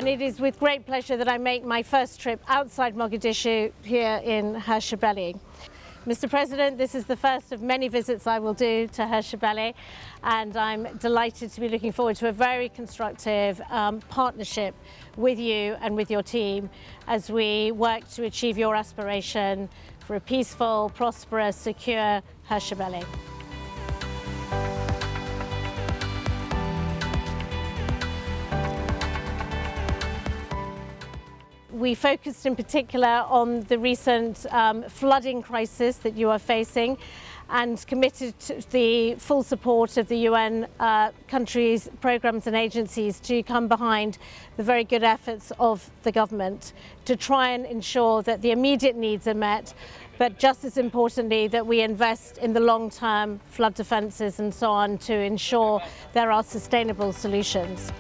And it is with great pleasure that I make my first trip outside Mogadishu here in Hirshabeelle. Mr. President, this is the first of many visits I will do to Hirshabeelle, and I'm delighted to be looking forward to a very constructive partnership with you and with your team as we work to achieve your aspiration for a peaceful, prosperous, secure Hirshabeelle. We focused in particular on the recent flooding crisis that you are facing and committed to the full support of the UN countries, programmes and agencies to come behind the very good efforts of the government to try and ensure that the immediate needs are met, but just as importantly that we invest in the long-term flood defences and so on to ensure there are sustainable solutions.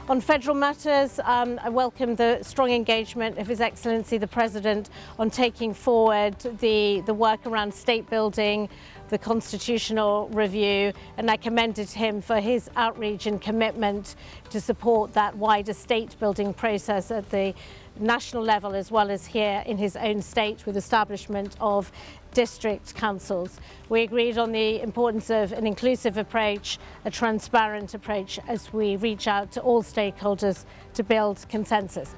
On federal matters, I welcome the strong engagement of His Excellency the President on taking forward the work around state building, the constitutional review, and I commended him for his outreach and commitment to support that wider state building process at the national level as well as here in his own state with establishment of district councils. We agreed on the importance of an inclusive approach, a transparent approach as we reach out to all stakeholders to build consensus.